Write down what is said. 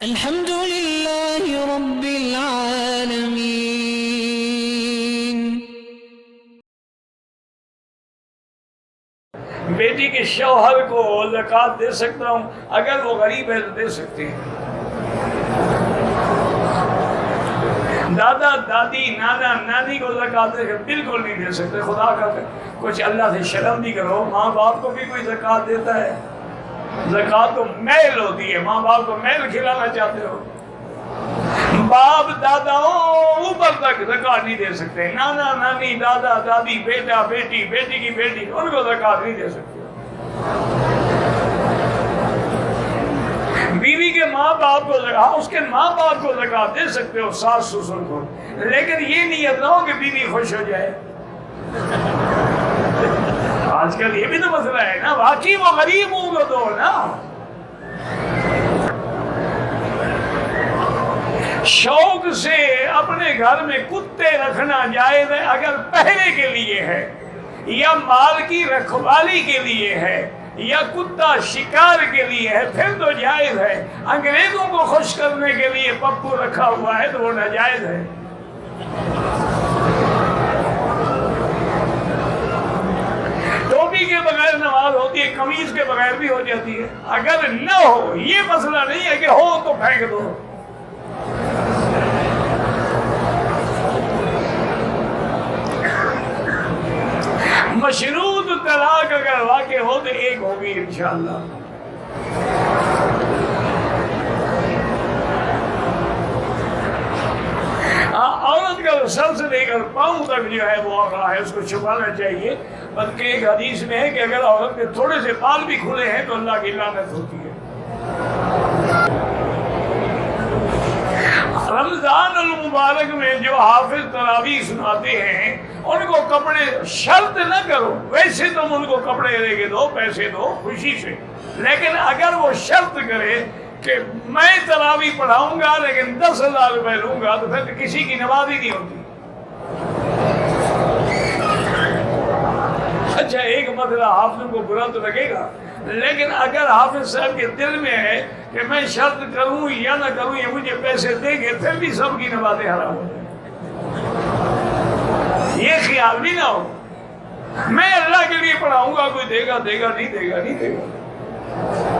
الحمد لله رب العالمين۔ بیٹی کے شوہر کو زکوٰۃ دے سکتا ہوں، اگر وہ غریب ہے تو دے سکتے ہیں۔ دادا دادی نانا نانی کو زکوٰۃ بالکل نہیں دے سکتے۔ خدا کا کچھ اللہ سے شرم بھی کرو۔ ماں باپ کو بھی کوئی زکوٰۃ دیتا ہے؟ زکوٰۃ تو میل ہوتی ہے، ماں باپ کو میل کھلانا چاہتے ہو؟ باپ داداؤں اوپر تک زکوٰۃ نہیں دے سکتے۔ نانا نانی دادا دادی بیٹا بیٹی بیٹی کی بیٹی ان کو زکوٰۃ نہیں دے سکتے۔ بیوی کے ماں باپ کو زکوٰۃ، اس کے ماں باپ کو زکوٰۃ دے سکتے ہو، ساس سسر کو، لیکن یہ نیت نہ ہو کہ بیوی خوش ہو جائے۔ آج کل یہ بھی تو مسئلہ ہے نا، واقعی وہ غریب ہوں گے تو نا۔ شوق سے اپنے گھر میں کتے رکھنا جائز ہے اگر پہرے کے لیے ہے، یا مال کی رکھوالی کے لیے ہے، یا کتا شکار کے لیے ہے، پھر تو جائز ہے۔ انگریزوں کو خوش کرنے کے لیے پپو رکھا ہوا ہے تو وہ ناجائز ہے۔ ٹوپی کے بغیر نماز ہوتی ہے، قمیض کے بغیر بھی ہو جاتی ہے۔ اگر نہ ہو، یہ مسئلہ نہیں ہے کہ ہو تو پھینک دو۔ مشروط طلاق اگر واقع ہو تو ایک ہوگی انشاءاللہ۔ عورت کا سر سے لے کر پاؤں تک جو ہے وہ آ رہا ہے، اس کو چھپانا چاہیے، بلکہ ایک حدیث میں ہے کہ اگر عورت کے تھوڑے سے بال بھی کھلے ہیں تو اللہ کی لعنت ہوتی ہے۔ رمضان المبارک میں جو حافظ تراویح سناتے ہیں ان کو کپڑے شرط نہ کرو، ویسے تم ان کو کپڑے لے کے دو، پیسے دو خوشی سے، لیکن اگر وہ شرط کرے کہ میں تراویح پڑھاؤں گا لیکن 10,000 روپے لوں گا تو پھر کسی کی نماز ہی نہیں ہوتی۔ اچھا ایک مسئلہ حافظوں کو برا تو لگے گا، لیکن اگر حافظ صاحب کے دل میں ہے کہ میں شرط کروں یا نہ کروں یہ مجھے پیسے دیں گے، پھر بھی سب کی نمازیں حرام ہو جائیں۔ یہ خیال بھی نہ ہو میں اللہ کے لیے پڑھاؤں گا، کوئی دے گا دے گا، نہیں دے گا نہیں دے گا۔